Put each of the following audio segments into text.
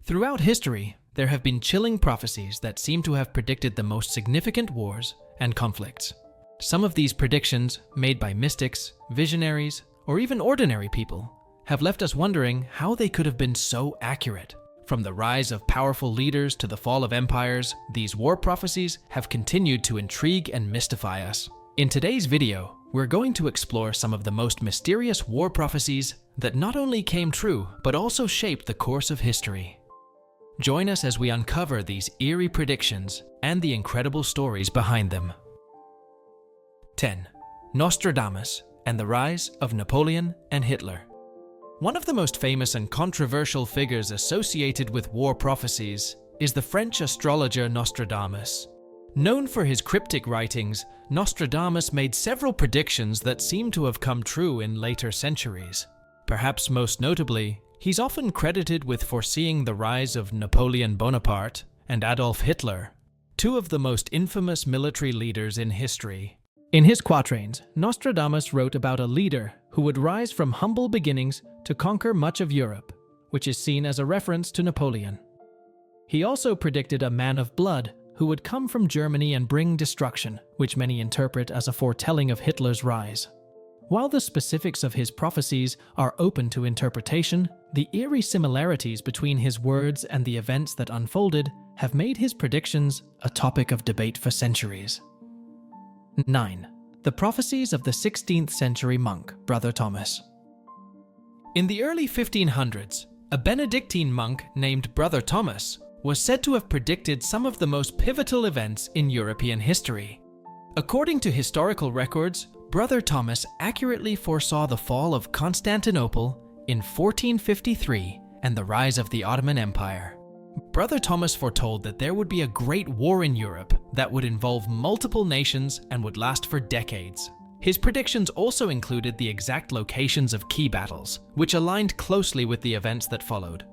Throughout history, there have been chilling prophecies that seem to have predicted the most significant wars and conflicts. Some of these predictions, made by mystics, visionaries, or even ordinary people, have left us wondering how they could have been so accurate. From the rise of powerful leaders to the fall of empires, these war prophecies have continued to intrigue and mystify us. In today's video, we're going to explore some of the most mysterious war prophecies that not only came true, but also shaped the course of history. Join us as we uncover these eerie predictions and the incredible stories behind them. 10. Nostradamus and the rise of Napoleon and Hitler. One of the most famous and controversial figures associated with war prophecies is the French astrologer Nostradamus. Known for his cryptic writings, Nostradamus made several predictions that seem to have come true in later centuries. Perhaps most notably, he's often credited with foreseeing the rise of Napoleon Bonaparte and Adolf Hitler, two of the most infamous military leaders in history. In his quatrains, Nostradamus wrote about a leader who would rise from humble beginnings to conquer much of Europe, which is seen as a reference to Napoleon. He also predicted a man of blood who would come from Germany and bring destruction, which many interpret as a foretelling of Hitler's rise. While the specifics of his prophecies are open to interpretation, the eerie similarities between his words and the events that unfolded have made his predictions a topic of debate for centuries. 9. The prophecies of the 16th century monk, Brother Thomas. In the early 1500s, a Benedictine monk named Brother Thomas was said to have predicted some of the most pivotal events in European history. According to historical records, Brother Thomas accurately foresaw the fall of Constantinople in 1453 and the rise of the Ottoman Empire. Brother Thomas foretold that there would be a great war in Europe that would involve multiple nations and would last for decades. His predictions also included the exact locations of key battles, which aligned closely with the events that followed.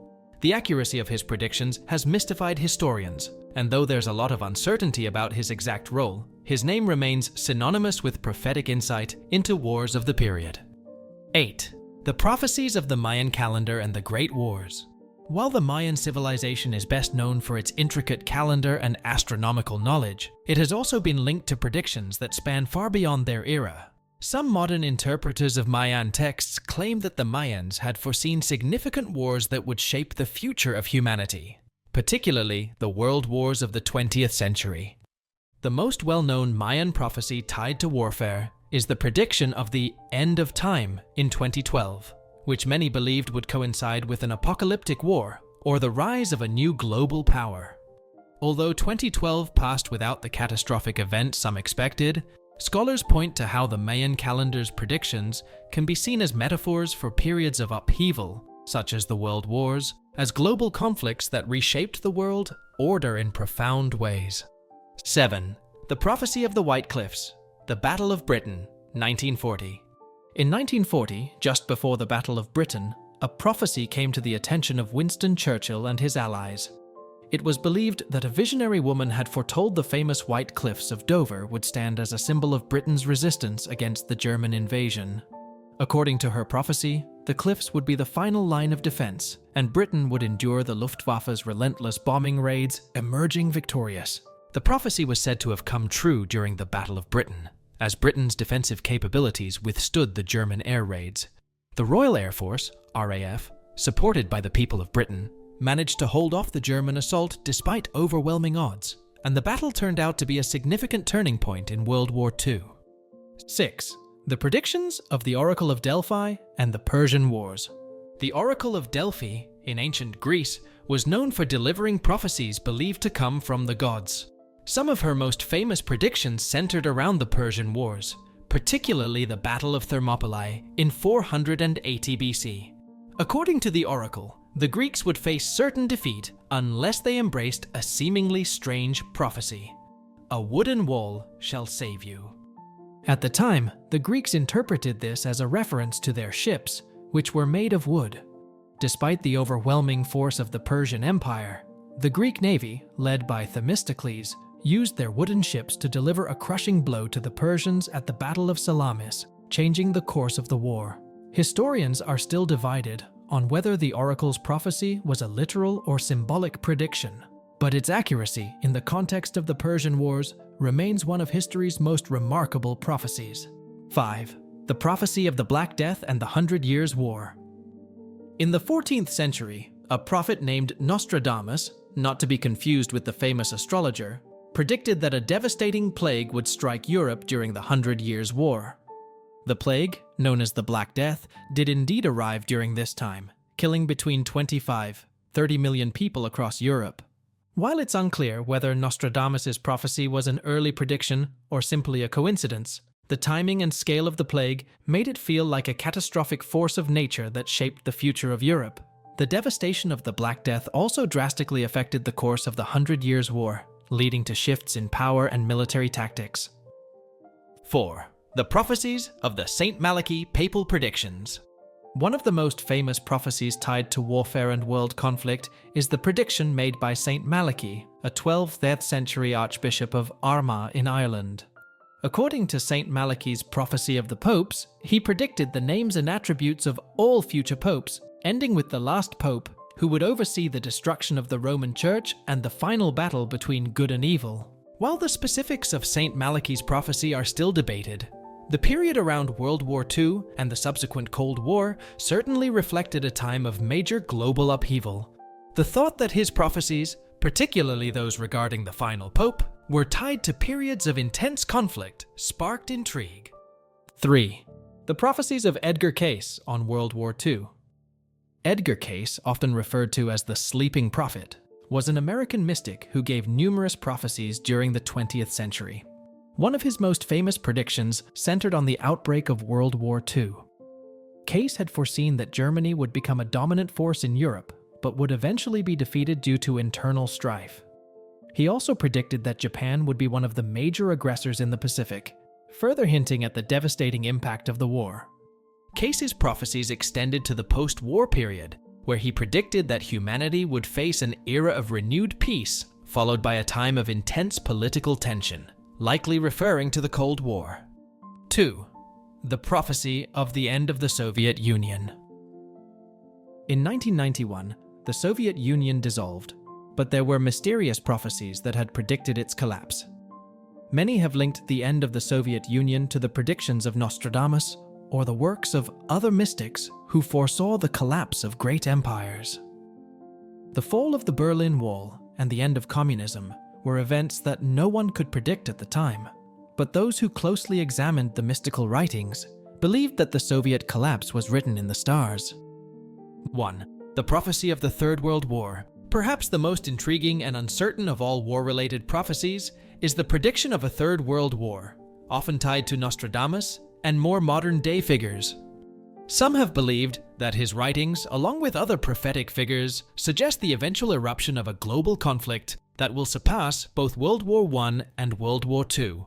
The accuracy of his predictions has mystified historians, and though there's a lot of uncertainty about his exact role, his name remains synonymous with prophetic insight into wars of the period. 8. The prophecies of the Mayan calendar and the Great Wars. While the Mayan civilization is best known for its intricate calendar and astronomical knowledge, it has also been linked to predictions that span far beyond their era. Some modern interpreters of Mayan texts claim that the Mayans had foreseen significant wars that would shape the future of humanity, particularly the world wars of the 20th century. The most well-known Mayan prophecy tied to warfare is the prediction of the end of time in 2012, which many believed would coincide with an apocalyptic war or the rise of a new global power. Although 2012 passed without the catastrophic event some expected, scholars point to how the Mayan calendar's predictions can be seen as metaphors for periods of upheaval, such as the World Wars, as global conflicts that reshaped the world order in profound ways. 7. The Prophecy of the White Cliffs, the Battle of Britain, 1940. In 1940, just before the Battle of Britain, a prophecy came to the attention of Winston Churchill and his allies. It was believed that a visionary woman had foretold the famous White Cliffs of Dover would stand as a symbol of Britain's resistance against the German invasion. According to her prophecy, the cliffs would be the final line of defense, and Britain would endure the Luftwaffe's relentless bombing raids, emerging victorious. The prophecy was said to have come true during the Battle of Britain, as Britain's defensive capabilities withstood the German air raids. The Royal Air Force, RAF, supported by the people of Britain, managed to hold off the German assault despite overwhelming odds, and the battle turned out to be a significant turning point in World War II. 6. The predictions of the Oracle of Delphi and the Persian Wars. The Oracle of Delphi, in ancient Greece, was known for delivering prophecies believed to come from the gods. Some of her most famous predictions centered around the Persian Wars, particularly the Battle of Thermopylae in 480 BC. According to the oracle, the Greeks would face certain defeat unless they embraced a seemingly strange prophecy. A wooden wall shall save you. At the time, the Greeks interpreted this as a reference to their ships, which were made of wood. Despite the overwhelming force of the Persian Empire, the Greek navy, led by Themistocles, used their wooden ships to deliver a crushing blow to the Persians at the Battle of Salamis, changing the course of the war. Historians are still divided on whether the oracle's prophecy was a literal or symbolic prediction, but its accuracy in the context of the Persian Wars remains one of history's most remarkable prophecies. 5. The prophecy of the Black Death and the 100 Years' War. In the 14th century, a prophet named Nostradamus, not to be confused with the famous astrologer, predicted that a devastating plague would strike Europe during the 100 Years' War. The plague, known as the Black Death, did indeed arrive during this time, killing between 25–30 million people across Europe. While it's unclear whether Nostradamus' prophecy was an early prediction or simply a coincidence, the timing and scale of the plague made it feel like a catastrophic force of nature that shaped the future of Europe. The devastation of the Black Death also drastically affected the course of the 100 Years' War, leading to shifts in power and military tactics. 4. The prophecies of the St. Malachy papal predictions. One of the most famous prophecies tied to warfare and world conflict is the prediction made by St. Malachy, a 12th century Archbishop of Armagh in Ireland. According to St. Malachy's prophecy of the popes, he predicted the names and attributes of all future popes, ending with the last pope, who would oversee the destruction of the Roman Church and the final battle between good and evil. While the specifics of St. Malachy's prophecy are still debated, the period around World War II and the subsequent Cold War certainly reflected a time of major global upheaval. The thought that his prophecies, particularly those regarding the final pope, were tied to periods of intense conflict sparked intrigue. 3. The prophecies of Edgar Cayce on World War II. Edgar Cayce, often referred to as the Sleeping Prophet, was an American mystic who gave numerous prophecies during the 20th century. One of his most famous predictions centered on the outbreak of World War II. Cayce had foreseen that Germany would become a dominant force in Europe, but would eventually be defeated due to internal strife. He also predicted that Japan would be one of the major aggressors in the Pacific, further hinting at the devastating impact of the war. Cayce's prophecies extended to the post-war period, where he predicted that humanity would face an era of renewed peace, followed by a time of intense political tension, likely referring to the Cold War. 2. The prophecy of the end of the Soviet Union. In 1991, the Soviet Union dissolved, but there were mysterious prophecies that had predicted its collapse. Many have linked the end of the Soviet Union to the predictions of Nostradamus or the works of other mystics who foresaw the collapse of great empires. The fall of the Berlin Wall and the end of communism were events that no one could predict at the time, but those who closely examined the mystical writings believed that the Soviet collapse was written in the stars. 1. The prophecy of the Third World War. Perhaps the most intriguing and uncertain of all war-related prophecies is the prediction of a Third World War, often tied to Nostradamus and more modern-day figures. Some have believed that his writings, along with other prophetic figures, suggest the eventual eruption of a global conflict that will surpass both World War I and World War II.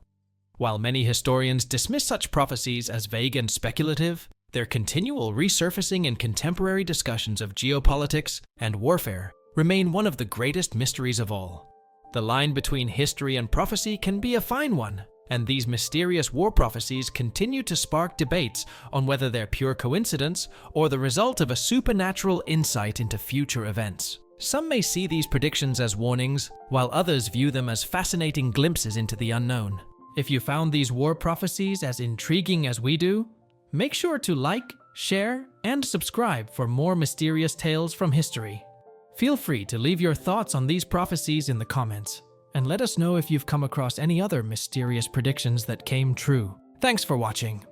While many historians dismiss such prophecies as vague and speculative, their continual resurfacing in contemporary discussions of geopolitics and warfare remain one of the greatest mysteries of all. The line between history and prophecy can be a fine one, and these mysterious war prophecies continue to spark debates on whether they're pure coincidence or the result of a supernatural insight into future events. Some may see these predictions as warnings, while others view them as fascinating glimpses into the unknown. If you found these war prophecies as intriguing as we do, make sure to like, share, and subscribe for more mysterious tales from history. Feel free to leave your thoughts on these prophecies in the comments, and let us know if you've come across any other mysterious predictions that came true. Thanks for watching.